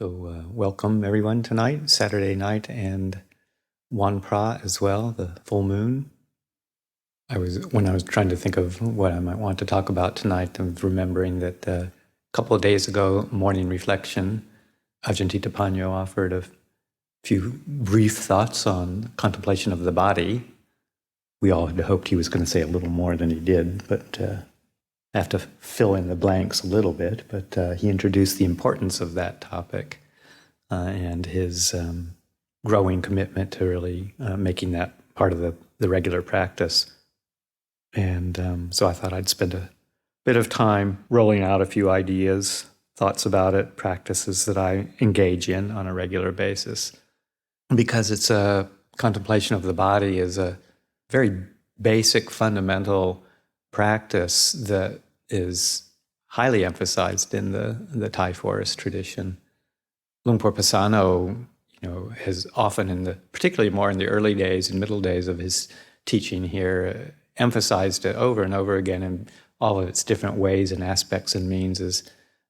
So welcome everyone tonight, Saturday night, and Wan Pra as well, the full moon. When I was trying to think of what I might want to talk about tonight, I was remembering that a couple of days ago, morning reflection, Ajahn Panyo offered a few brief thoughts on contemplation of the body. We all had hoped he was going to say a little more than he did, but I have to fill in the blanks a little bit, but he introduced the importance of that topic and his growing commitment to really making that part of the regular practice. And so I thought I'd spend a bit of time rolling out a few ideas, thoughts about it, practices that I engage in on a regular basis. Because it's a contemplation of the body is a very basic, fundamental practice that is highly emphasized in the Thai forest tradition. Lumpur Pasano, has often particularly more in the early days and middle days of his teaching here, emphasized it over and over again in all of its different ways and aspects and means as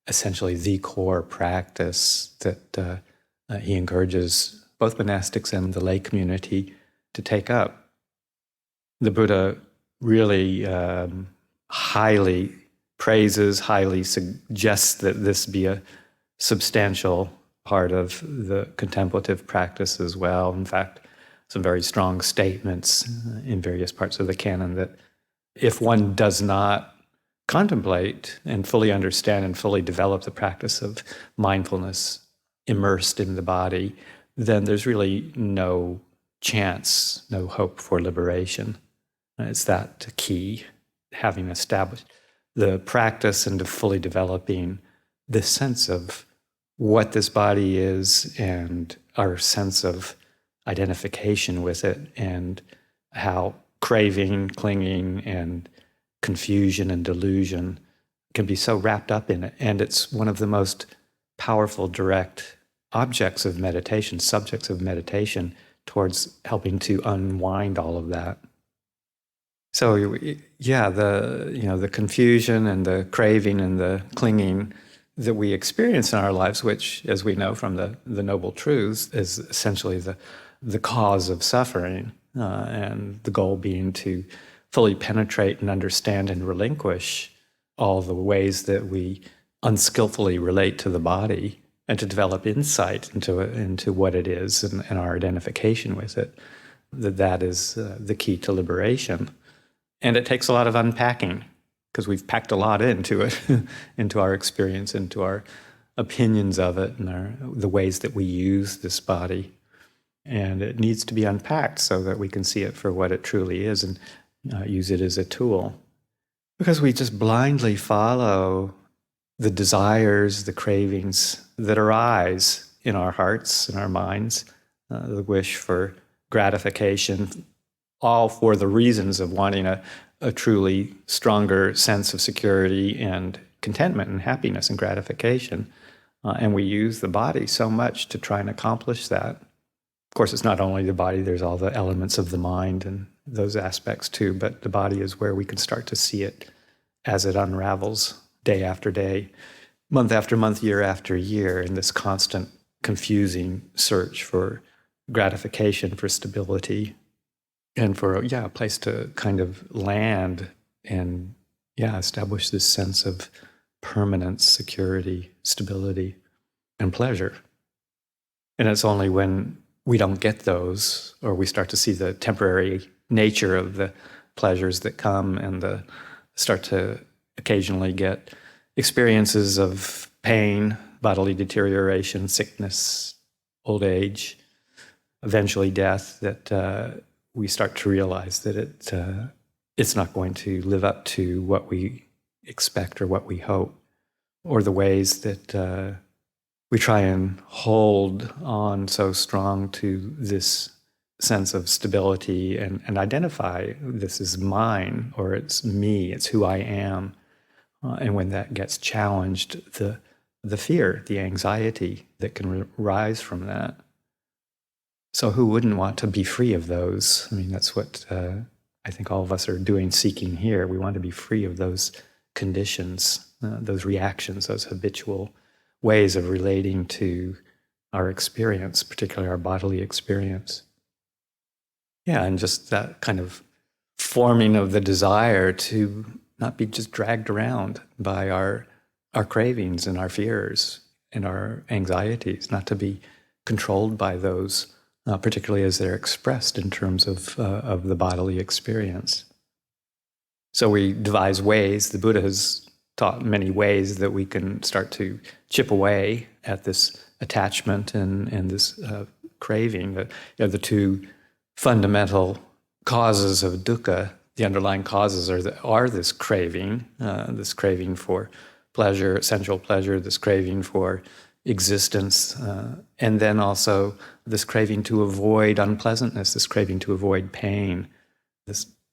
essentially the core practice that he encourages both monastics and the lay community to take up. The Buddha really highly praises, highly suggests that this be a substantial part of the contemplative practice as well. In fact, some very strong statements in various parts of the canon that if one does not contemplate and fully understand and fully develop the practice of mindfulness immersed in the body, then there's really no chance, no hope for liberation. It's that key, having established the practice and fully developing this sense of what this body is and our sense of identification with it, and how craving, clinging, and confusion and delusion can be so wrapped up in it. And it's one of the most powerful, direct objects of meditation, subjects of meditation, towards helping to unwind all of that. So yeah, the confusion and the craving and the clinging that we experience in our lives, which, as we know from the Noble Truths, is essentially the cause of suffering, and the goal being to fully penetrate and understand and relinquish all the ways that we unskillfully relate to the body, and to develop insight into what it is and our identification with it. That is the key to liberation. And it takes a lot of unpacking, because we've packed a lot into it, into our experience, into our opinions of it, and the ways that we use this body. And it needs to be unpacked so that we can see it for what it truly is and use it as a tool. Because we just blindly follow the desires, the cravings that arise in our hearts and our minds, the wish for gratification, all for the reasons of wanting a truly stronger sense of security and contentment and happiness and gratification. And we use the body so much to try and accomplish that. Of course, it's not only the body, there's all the elements of the mind and those aspects too, but the body is where we can start to see it as it unravels day after day, month after month, year after year, in this constant confusing search for gratification, for stability, and for a place to kind of land and establish this sense of permanence, security, stability, and pleasure. And it's only when we don't get those, or we start to see the temporary nature of the pleasures that come, and start to occasionally get experiences of pain, bodily deterioration, sickness, old age, eventually death, that we start to realize that it's not going to live up to what we expect or what we hope, or the ways that we try and hold on so strong to this sense of stability and identify this is mine, or it's me, it's who I am. And when that gets challenged, the fear, the anxiety that can rise from that. So who wouldn't want to be free of those? I mean, that's what I think all of us are doing, seeking here. We want to be free of those conditions, those reactions, those habitual ways of relating to our experience, particularly our bodily experience. Yeah, and just that kind of forming of the desire to not be just dragged around by our cravings and our fears and our anxieties, not to be controlled by those, particularly as they're expressed in terms of the bodily experience. So we devise ways. The Buddha has taught many ways that we can start to chip away at this attachment and this craving. That the two fundamental causes of dukkha, the underlying causes are this craving for pleasure, sensual pleasure, this craving for existence, and then also this craving to avoid unpleasantness, this craving to avoid pain.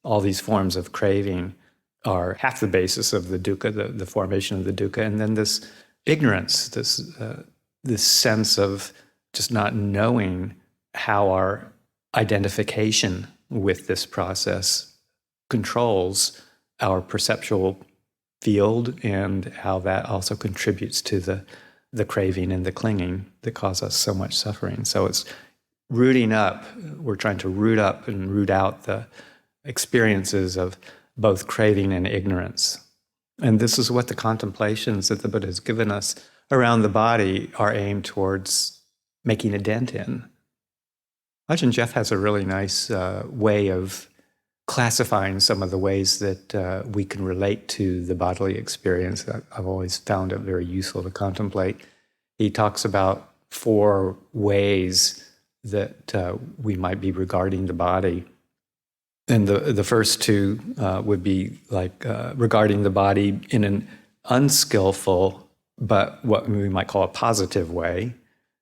All these forms of craving are half the basis of the dukkha, the formation of the dukkha, and then this ignorance, this sense of just not knowing how our identification with this process controls our perceptual field and how that also contributes to the craving and the clinging that cause us so much suffering. So it's rooting up. We're trying to root up and root out the experiences of both craving and ignorance. And this is what the contemplations that the Buddha has given us around the body are aimed towards making a dent in. Ajahn Jeff has a really nice way of classifying some of the ways that we can relate to the bodily experience. I've always found it very useful to contemplate. He talks about 4 ways that we might be regarding the body. And the first 2 would be like regarding the body in an unskillful, but what we might call a positive way,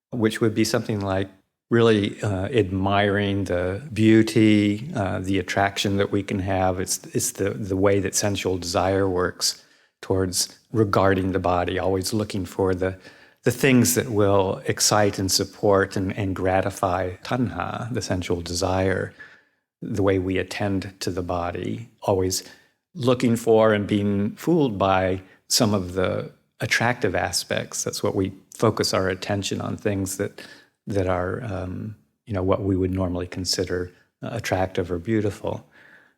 which would be something like really admiring the beauty, the attraction that we can have. It's the way that sensual desire works towards regarding the body, always looking for the things that will excite and support and gratify tanha, the sensual desire, the way we attend to the body, always looking for and being fooled by some of the attractive aspects. That's what we focus our attention on, things that are, what we would normally consider attractive or beautiful.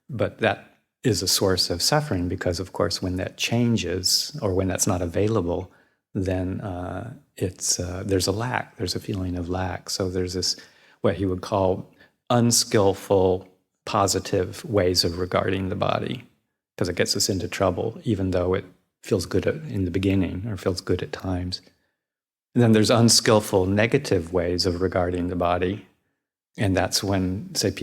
But that is a source of suffering because, of course, when that changes or when that's not available, then there's a lack. There's a feeling of lack. So there's this, what he would call unskillful, positive ways of regarding the body, because it gets us into trouble, even though it feels good in the beginning or feels good at times. And then there's unskillful, negative ways of regarding the body. And that's when, say,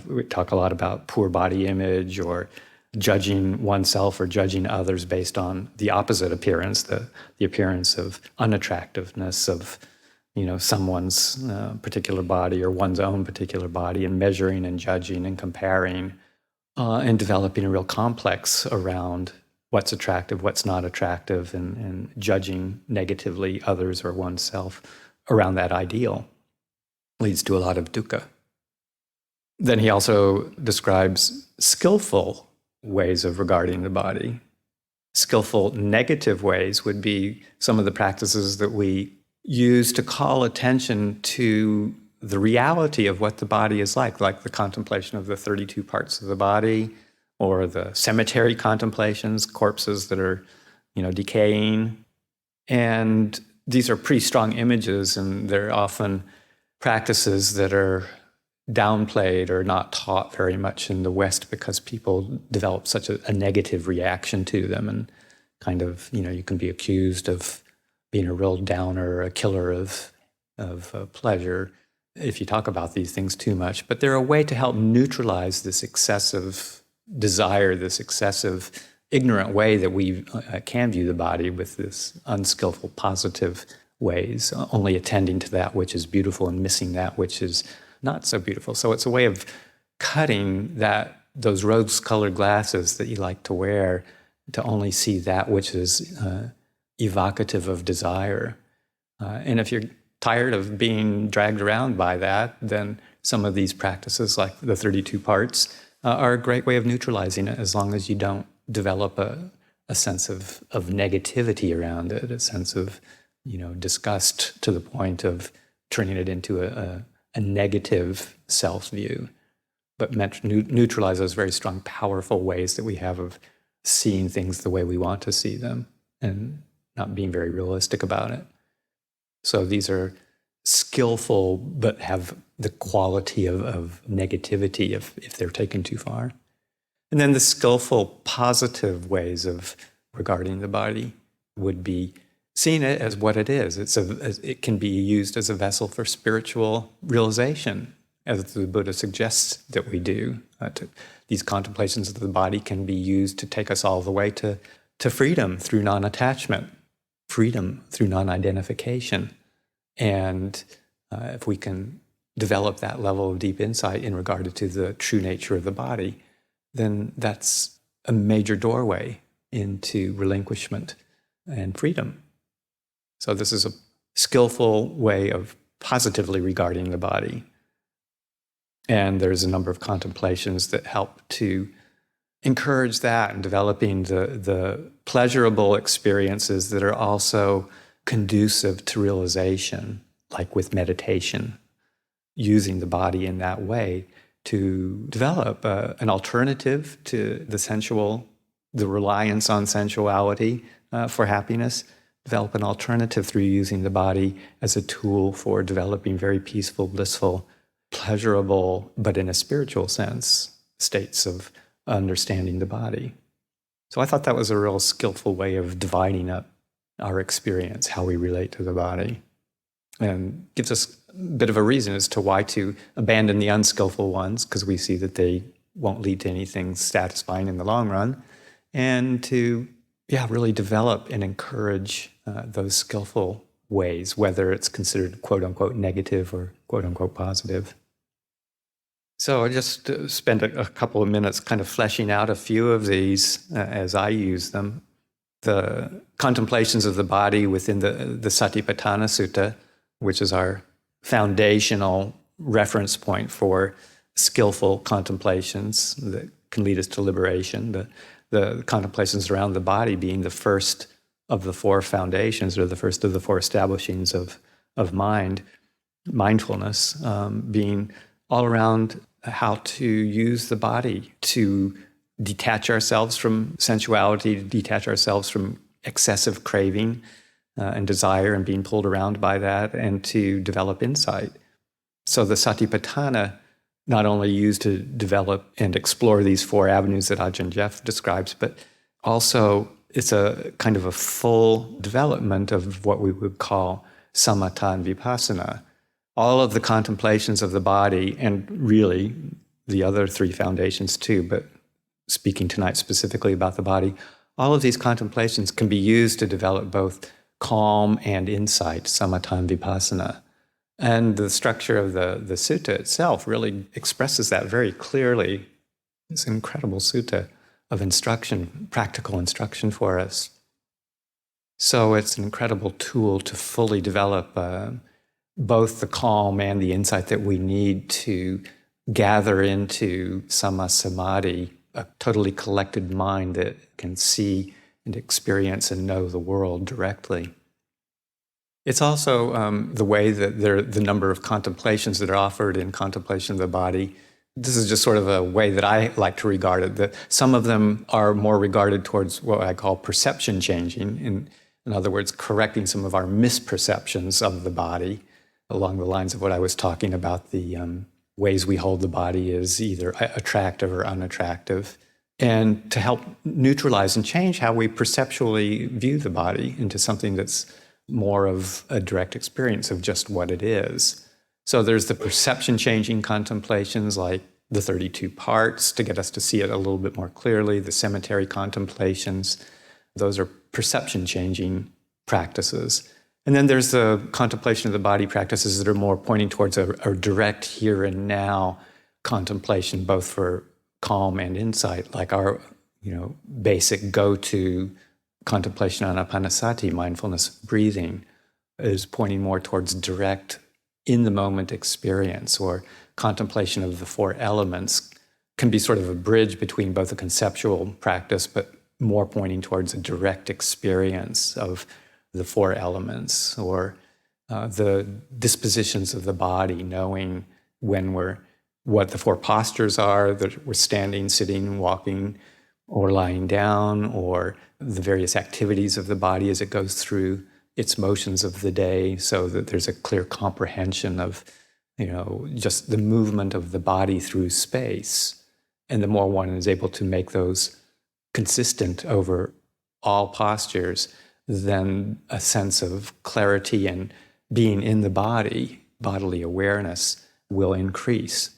we talk a lot about poor body image or judging oneself or judging others based on the opposite appearance, the appearance of unattractiveness of someone's particular body or one's own particular body, and measuring and judging and comparing and developing a real complex around what's attractive, what's not attractive, and judging negatively others or oneself around that ideal leads to a lot of dukkha. Then he also describes skillful ways of regarding the body. Skillful negative ways would be some of the practices that we use to call attention to the reality of what the body is like the contemplation of the 32 parts of the body, or the cemetery contemplations, corpses that are, decaying. And these are pretty strong images, and they're often practices that are downplayed or not taught very much in the West because people develop such a negative reaction to them, and kind of, you can be accused of being a real downer, a killer of pleasure if you talk about these things too much. But they're a way to help neutralize this excessive desire, this excessive ignorant way that we can view the body, with this unskillful positive ways, only attending to that which is beautiful and missing that which is not so beautiful. So it's a way of cutting those rose-colored glasses that you like to wear to only see that which is evocative of desire. And if you're tired of being dragged around by that, then some of these practices, like the 32 parts, are a great way of neutralizing it, as long as you don't develop a sense of negativity around it, a sense of disgust to the point of turning it into a negative self-view, but neutralize those very strong, powerful ways that we have of seeing things the way we want to see them and not being very realistic about it. So these are skillful, but have the quality of negativity if they're taken too far. And then the skillful, positive ways of regarding the body would be seeing it as what it is. It can be used as a vessel for spiritual realization, as the Buddha suggests that we do. These contemplations of the body can be used to take us all the way to freedom through non-attachment, freedom through non-identification. And if we can develop that level of deep insight in regard to the true nature of the body, then that's a major doorway into relinquishment and freedom. So this is a skillful way of positively regarding the body. And there's a number of contemplations that help to encourage that and developing the pleasurable experiences that are also conducive to realization, like with meditation, using the body in that way to develop an alternative to the reliance on sensuality for happiness, develop an alternative through using the body as a tool for developing very peaceful, blissful, pleasurable, but in a spiritual sense, states of understanding the body. So I thought that was a real skillful way of dividing up our experience, how we relate to the body, and gives us a bit of a reason as to why to abandon the unskillful ones, because we see that they won't lead to anything satisfying in the long run, and to really develop and encourage those skillful ways, whether it's considered quote-unquote negative or quote-unquote positive. So I just spent a couple of minutes kind of fleshing out a few of these as I use them. The contemplations of the body within the Satipatthana Sutta, which is our foundational reference point for skillful contemplations that can lead us to liberation. The contemplations around the body being the first of the four foundations, or the first of the four establishings of mindfulness, being all around how to use the body to detach ourselves from sensuality, to detach ourselves from excessive craving and desire and being pulled around by that, and to develop insight. So the Satipatthana not only used to develop and explore these four avenues that Ajahn Jeff describes, but also it's a kind of a full development of what we would call samatha and vipassana. All of the contemplations of the body, and really the other three foundations too, but speaking tonight specifically about the body, all of these contemplations can be used to develop both calm and insight, samatha and vipassana. And the structure of the sutta itself really expresses that very clearly. It's an incredible sutta of instruction, practical instruction for us. So it's an incredible tool to fully develop both the calm and the insight that we need to gather into samma samadhi, a totally collected mind that can see and experience and know the world directly. It's also the way that the number of contemplations that are offered in contemplation of the body. This is just sort of a way that I like to regard it, that some of them are more regarded towards what I call perception changing, in other words, correcting some of our misperceptions of the body, along the lines of what I was talking about, the ways we hold the body as either attractive or unattractive, and to help neutralize and change how we perceptually view the body into something that's more of a direct experience of just what it is. So there's the perception-changing contemplations like the 32 parts to get us to see it a little bit more clearly, the cemetery contemplations. Those are perception-changing practices. And then there's the contemplation of the body practices that are more pointing towards a direct here and now contemplation, both for calm and insight, like our basic go-to contemplation on anapanasati, mindfulness of breathing, is pointing more towards direct in-the-moment experience, or contemplation of the four elements can be sort of a bridge between both a conceptual practice, but more pointing towards a direct experience of the four elements, or the dispositions of the body, knowing what the four postures are, that we're standing, sitting, walking, or lying down, or the various activities of the body as it goes through its motions of the day, so that there's a clear comprehension of, just the movement of the body through space. And the more one is able to make those consistent over all postures, then a sense of clarity and being in the body, bodily awareness, will increase.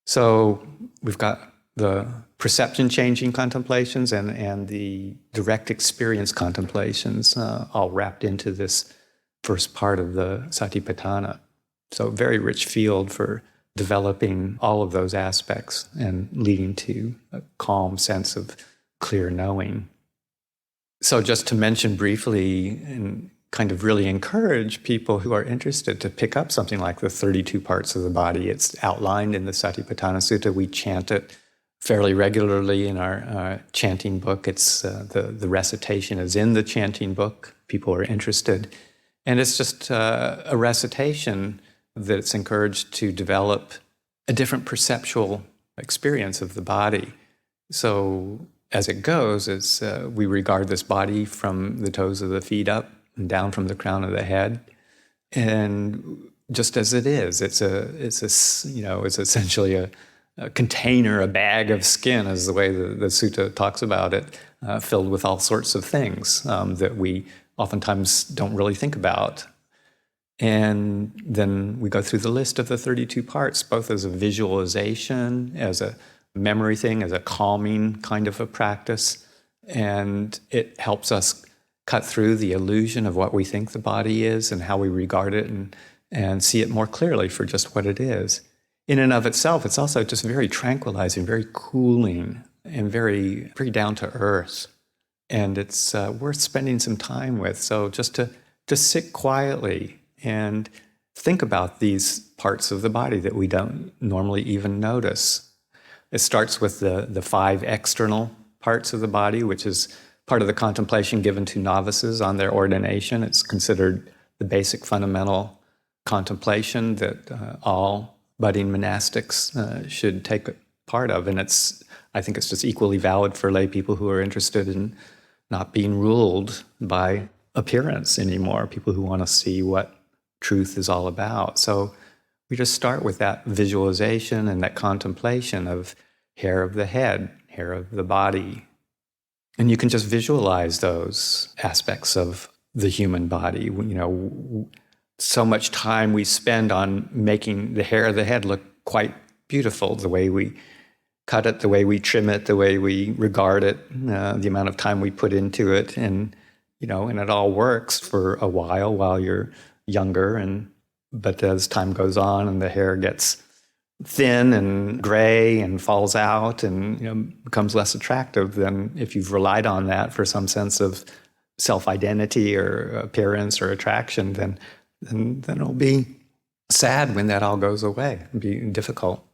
So we've got the perception-changing contemplations and the direct experience contemplations all wrapped into this first part of the Satipatthana. So very rich field for developing all of those aspects and leading to a calm sense of clear knowing. So just to mention briefly and kind of really encourage people who are interested to pick up something like the 32 parts of the body. It's outlined in the Satipatthana Sutta. We chant it fairly regularly in our chanting book. It's the recitation is in the chanting book. People are interested. And it's just a recitation that's encouraged to develop a different perceptual experience of the body. So as it goes, we regard this body from the toes of the feet up and down from the crown of the head, and just as it is, it's essentially a container, a bag of skin, is the way the sutta talks about it, filled with all sorts of things that we oftentimes don't really think about. And then we go through the list of the 32 parts, both as a visualization, as a memory thing, as a calming kind of a practice. And it helps us cut through the illusion of what we think the body is and how we regard it, and see it more clearly for just what it is. In and of itself, it's also just very tranquilizing, very cooling, and very down to earth. And it's worth spending some time with. So just to sit quietly and think about these parts of the body that we don't normally even notice. It starts with the 5 external parts of the body, which is part of the contemplation given to novices on their ordination. It's considered the basic fundamental contemplation that all budding monastics should take part of. And I think it's just equally valid for lay people who are interested in not being ruled by appearance anymore, people who want to see what truth is all about. So we just start with that visualization and that contemplation of hair of the head, hair of the body. And you can just visualize those aspects of the human body. So much time we spend on making the hair of the head look quite beautiful, the way we cut it, the way we trim it, the way we regard it, the amount of time we put into it. And it all works for a while you're younger, but as time goes on and the hair gets thin and gray and falls out and becomes less attractive, then if you've relied on that for some sense of self-identity or appearance or attraction, then it'll be sad when that all goes away. It'll be difficult.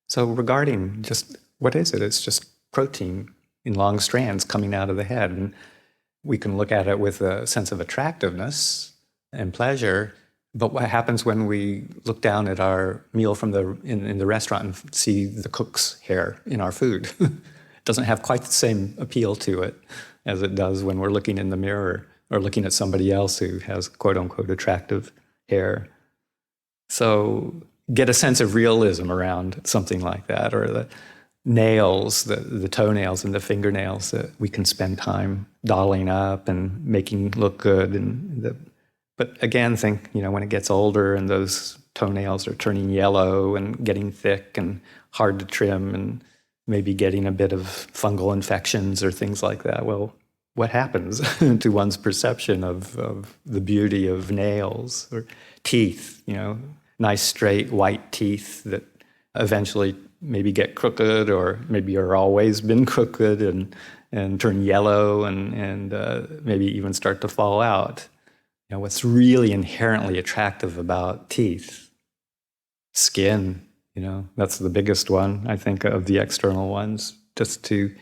So regarding just what is it? It's just protein in long strands coming out of the head. And we can look at it with a sense of attractiveness and pleasure. But what happens when we look down at our meal in the restaurant and see the cook's hair in our food? It doesn't have quite the same appeal to it as it does when we're looking in the mirror or looking at somebody else who has quote-unquote attractive hair. So get a sense of realism around something like that, or the nails, the toenails and the fingernails that we can spend time dolling up and making look good. But again, think, when it gets older and those toenails are turning yellow and getting thick and hard to trim and maybe getting a bit of fungal infections or things like that, well, what happens to one's perception of the beauty of nails or teeth, nice straight white teeth that eventually maybe get crooked or maybe are always been crooked and turn yellow and maybe even start to fall out. What's really inherently attractive about teeth? Skin, that's the biggest one, I think, of the external ones. Just to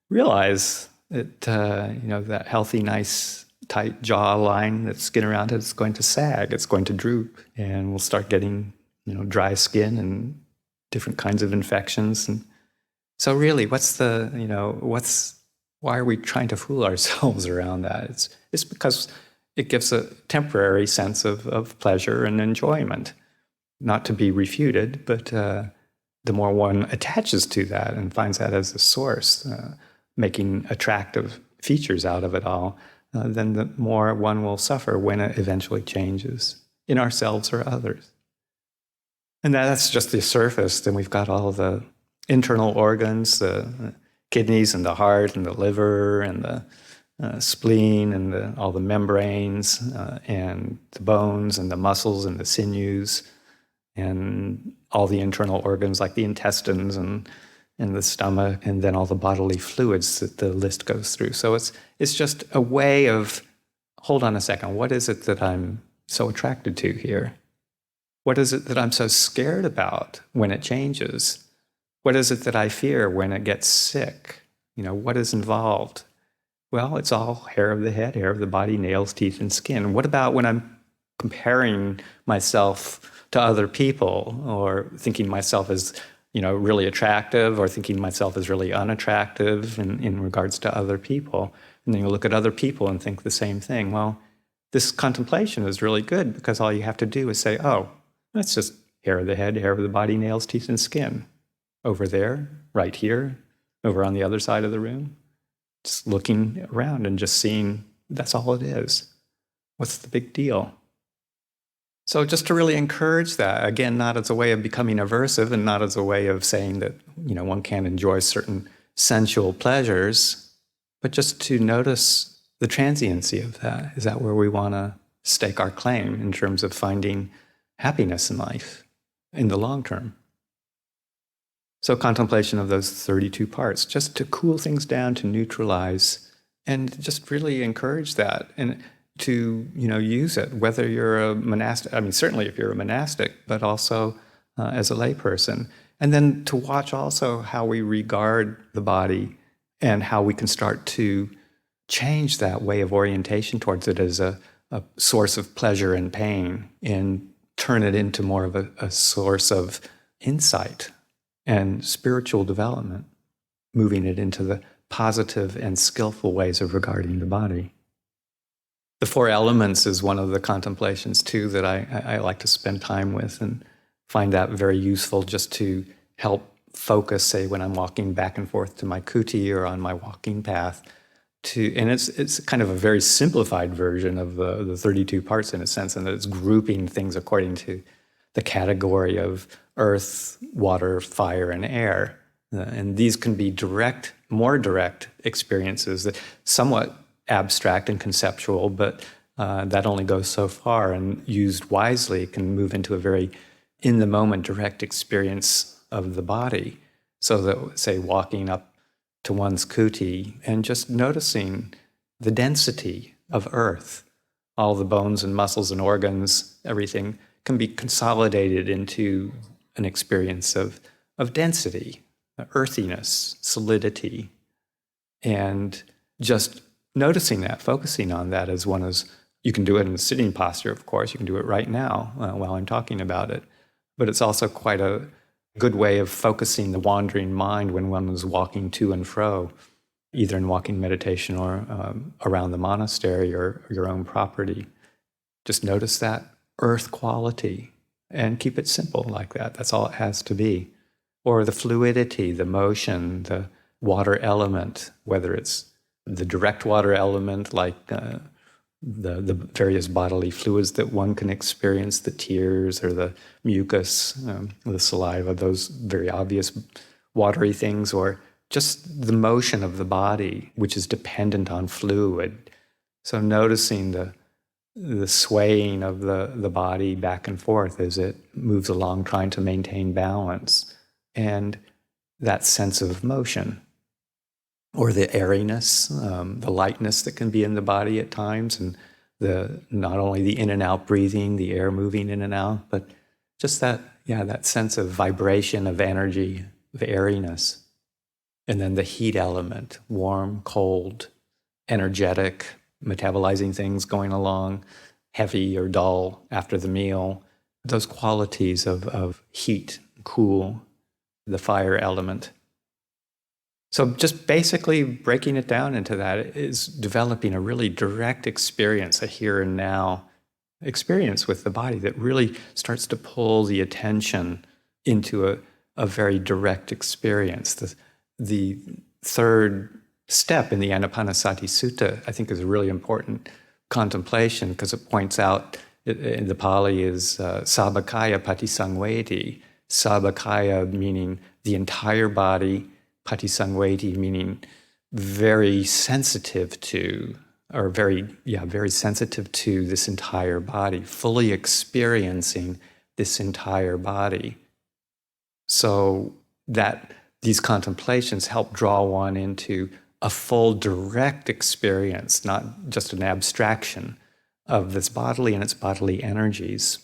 realize that, that healthy, nice tight jaw line, that skin around it is going to sag, it's going to droop, and we'll start getting, dry skin and different kinds of infections. And so really, why are we trying to fool ourselves around that? It's because it gives a temporary sense of pleasure and enjoyment, not to be refuted, but the more one attaches to that and finds that as a source, making attractive features out of it all, then the more one will suffer when it eventually changes in ourselves or others. And that's just the surface. Then we've got all the internal organs, the kidneys and the heart and the liver and the spleen and all the membranes and the bones and the muscles and the sinews and all the internal organs like the intestines and the stomach, and then all the bodily fluids that the list goes through. So it's just a way of, hold on a second, what is it that I'm so attracted to here? What is it that I'm so scared about when it changes? What is it that I fear when it gets sick? What is involved? Well, it's all hair of the head, hair of the body, nails, teeth, and skin. What about when I'm comparing myself to other people, or thinking myself as really attractive, or thinking myself as really unattractive in regards to other people? And then you look at other people and think the same thing. Well, this contemplation is really good because all you have to do is say, oh, that's just hair of the head, hair of the body, nails, teeth, and skin. Over there, right here, over on the other side of the room. Just looking around and just seeing that's all it is. What's the big deal? So just to really encourage that, again, not as a way of becoming aversive and not as a way of saying that, one can't enjoy certain sensual pleasures, but just to notice the transiency of that. Is that where we want to stake our claim in terms of finding happiness in life in the long term? So contemplation of those 32 parts, just to cool things down, to neutralize, and just really encourage that. And to use it, whether you're a monastic, certainly if you're a monastic, but also as a layperson. And then to watch also how we regard the body and how we can start to change that way of orientation towards it as a source of pleasure and pain, and turn it into more of a source of insight and spiritual development, moving it into the positive and skillful ways of regarding the body. The 4 elements is one of the contemplations, too, that I like to spend time with and find that very useful just to help focus, say, when I'm walking back and forth to my kuti or on my walking path. And it's kind of a very simplified version of the 32 parts in a sense, and that it's grouping things according to the category of earth, water, fire, and air. And these can be more direct experiences, that somewhat abstract and conceptual, but that only goes so far, and used wisely can move into a very in-the-moment direct experience of the body. So that, say, walking up to one's kuti and just noticing the density of earth, all the bones and muscles and organs, everything can be consolidated into an experience of density, earthiness, solidity, and just noticing that, focusing on that as one is. You can do it in a sitting posture, of course. You can do it right now while I'm talking about it. But it's also quite a good way of focusing the wandering mind when one is walking to and fro, either in walking meditation or around the monastery or your own property. Just notice that earth quality and keep it simple like that. That's all it has to be. Or the fluidity, the motion, the water element, whether it's the direct water element like the various bodily fluids that one can experience, the tears or the mucus, the saliva, those very obvious watery things, or just the motion of the body, which is dependent on fluid. So noticing the swaying of the body back and forth as it moves along, trying to maintain balance, and that sense of motion. Or the airiness, the lightness that can be in the body at times, and not only the in and out breathing, the air moving in and out, but just that sense of vibration, of energy, of airiness. And then the heat element, warm, cold, energetic, metabolizing things, going along, heavy or dull after the meal. Those qualities of heat, cool, the fire element. So just basically breaking it down into that is developing a really direct experience, a here and now experience with the body that really starts to pull the attention into a very direct experience. The third step in the Anapanasati Sutta, I think, is a really important contemplation because it points out, in the Pali is sabakaya patisangvedi. Sabakaya meaning the entire body, patisangvedi meaning very sensitive to, or very sensitive to this entire body, fully experiencing this entire body. So that these contemplations help draw one into a full direct experience, not just an abstraction of this bodily and its bodily energies.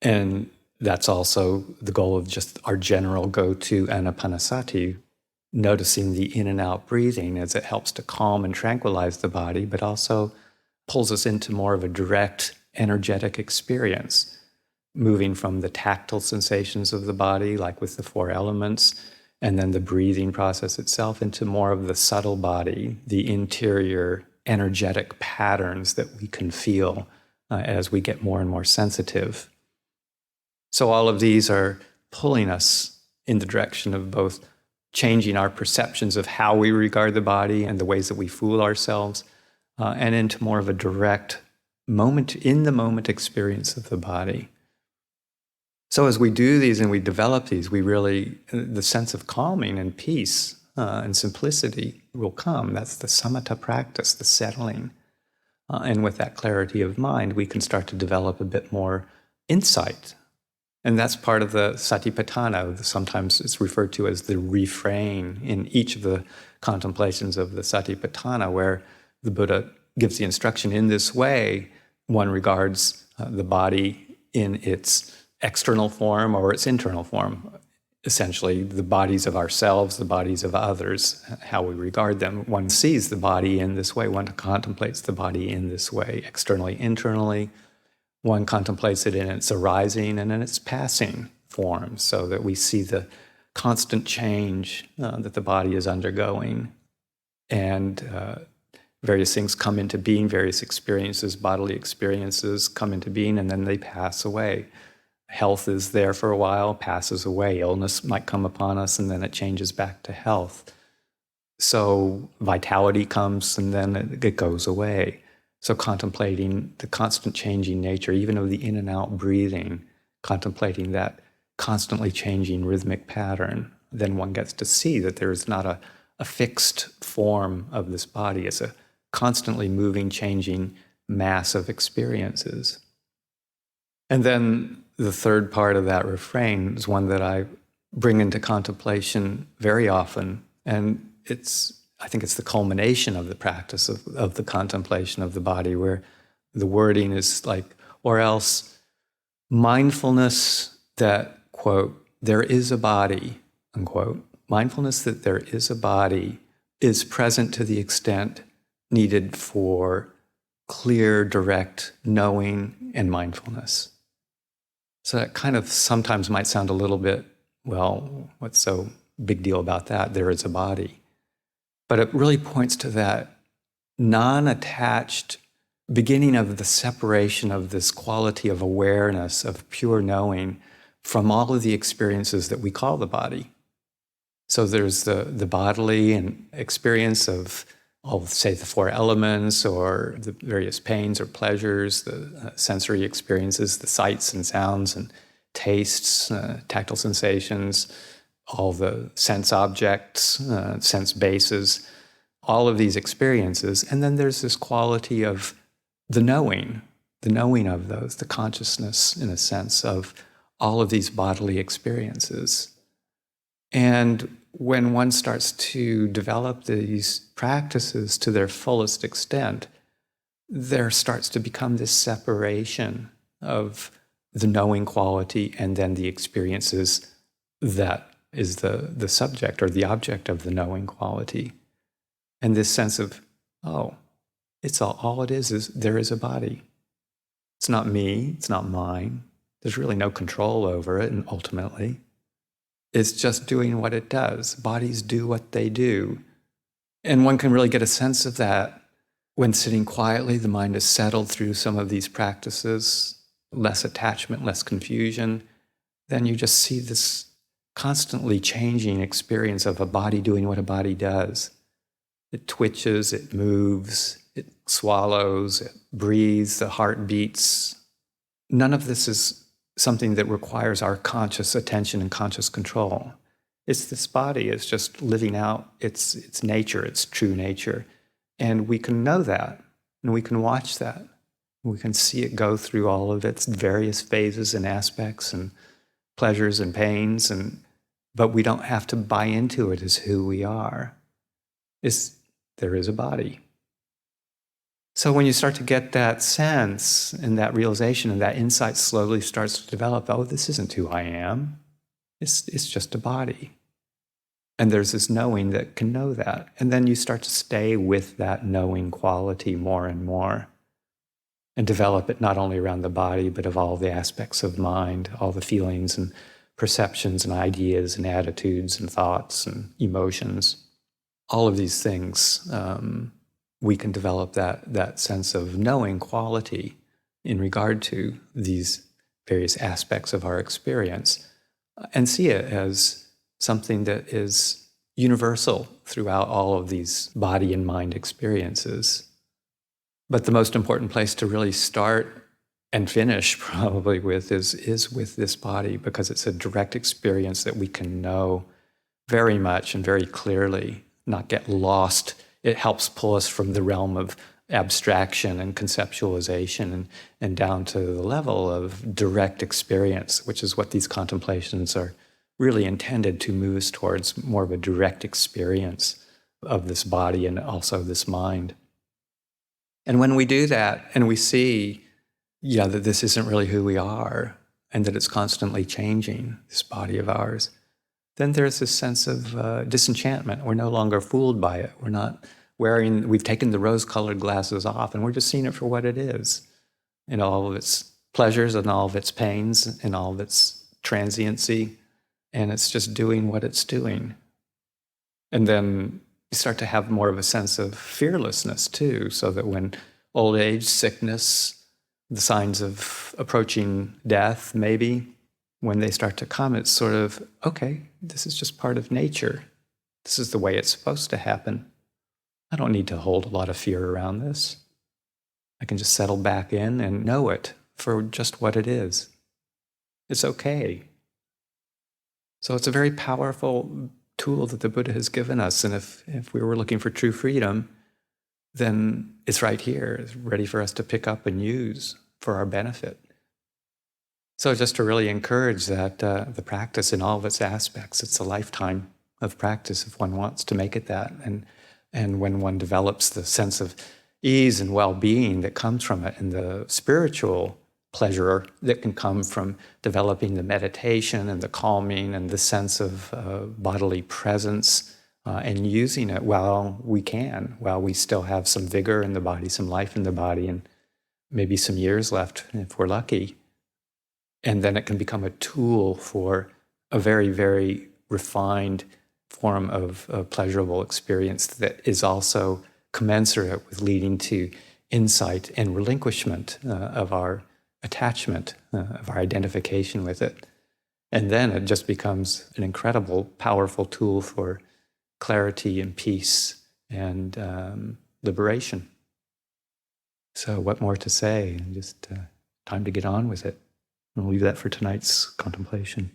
And that's also the goal of just our general go-to anapanasati, noticing the in and out breathing as it helps to calm and tranquilize the body, but also pulls us into more of a direct energetic experience, moving from the tactile sensations of the body, like with the four elements, and then the breathing process itself, into more of the subtle body, the interior energetic patterns that we can feel as we get more and more sensitive. So all of these are pulling us in the direction of both changing our perceptions of how we regard the body and the ways that we fool ourselves, and into more of a direct moment, in the moment experience of the body. So as we do these and we develop these, we really, the sense of calming and peace and simplicity will come. That's the samatha practice, the settling. And with that clarity of mind, we can start to develop a bit more insight. And that's part of the satipatthana. Sometimes it's referred to as the refrain in each of the contemplations of the satipatthana, where the Buddha gives the instruction in this way. One regards the body in its external form or its internal form, essentially the bodies of ourselves, the bodies of others, how we regard them. One sees the body in this way. One contemplates the body in this way, externally, internally. One contemplates it in its arising and in its passing form, so that we see the constant change that the body is undergoing. And various things come into being, various experiences, bodily experiences come into being, and then they pass away. Health is there for a while, passes away. Illness might come upon us, and then it changes back to health. So vitality comes, and then it goes away. So contemplating the constant changing nature, even of the in and out breathing, contemplating that constantly changing rhythmic pattern, then one gets to see that there is not a fixed form of this body. It's a constantly moving, changing mass of experiences. And then the third part of that refrain is one that I bring into contemplation very often, and I think it's the culmination of the practice of the contemplation of the body, where the wording is like, or else mindfulness that, quote, there is a body, unquote. Mindfulness that there is a body is present to the extent needed for clear, direct knowing and mindfulness. So that kind of sometimes might sound a little bit, well, what's so big deal about that? There is a body. But it really points to that non-attached beginning of the separation of this quality of awareness, of pure knowing, from all of the experiences that we call the body. So there's the bodily and experience of all, say, the four elements, or the various pains or pleasures, the sensory experiences, the sights and sounds and tastes, tactile sensations, all the sense objects, sense bases, all of these experiences. And then there's this quality of the knowing of those, the consciousness, in a sense, of all of these bodily experiences. And when one starts to develop these practices to their fullest extent, there starts to become this separation of the knowing quality and then the experiences that is the subject or the object of the knowing quality. And this sense of oh, it's all it is there is a body. It's not me, it's not mine. There's really no control over it, and ultimately, it's just doing what it does. Bodies do what they do. And one can really get a sense of that when sitting quietly, the mind is settled through some of these practices, less attachment, less confusion. Then you just see this constantly changing experience of a body doing what a body does. It twitches, it moves, it swallows, it breathes, the heart beats. None of this is something that requires our conscious attention and conscious control. It's this body is just living out its nature, its true nature. And we can know that, and we can watch that. We can see it go through all of its various phases and aspects and pleasures and pains, but we don't have to buy into it as who we are. There is a body. So when you start to get that sense and that realization and that insight slowly starts to develop, oh, this isn't who I am. It's just a body. And there's this knowing that can know that. And then you start to stay with that knowing quality more and more and develop it not only around the body, but of all the aspects of mind, all the feelings and perceptions and ideas and attitudes and thoughts and emotions. All of these things, we can develop that sense of knowing quality in regard to these various aspects of our experience and see it as something that is universal throughout all of these body and mind experiences. But the most important place to really start and finish probably with is with this body, because it's a direct experience that we can know very much and very clearly, not get lost. It helps pull us from the realm of abstraction and conceptualization and down to the level of direct experience, which is what these contemplations are really intended to move us towards, more of a direct experience of this body and also this mind. And when we do that and we see, that this isn't really who we are and that it's constantly changing, this body of ours, then there's this sense of disenchantment. We're no longer fooled by it. We're not we've taken the rose-colored glasses off and we're just seeing it for what it is, in all of its pleasures and all of its pains and all of its transiency. And it's just doing what it's doing. And then you start to have more of a sense of fearlessness too, so that when old age, sickness, the signs of approaching death, maybe, when they start to come, it's sort of, okay, this is just part of nature. This is the way it's supposed to happen. I don't need to hold a lot of fear around this. I can just settle back in and know it for just what it is. It's okay. So it's a very powerful tool that the Buddha has given us. And if we were looking for true freedom, then it's right here. It's ready for us to pick up and use for our benefit. So just to really encourage that the practice in all of its aspects, it's a lifetime of practice if one wants to make it that. And when one develops the sense of ease and well-being that comes from it, and the spiritual pleasure that can come from developing the meditation and the calming and the sense of bodily presence and using it while we still have some vigor in the body, some life in the body, and maybe some years left if we're lucky. And then it can become a tool for a very, very refined form of pleasurable experience that is also commensurate with leading to insight and relinquishment of our attachment, of our identification with it. And then it just becomes an incredible, powerful tool for clarity and peace and liberation. So what more to say? Just time to get on with it. We'll leave that for tonight's contemplation.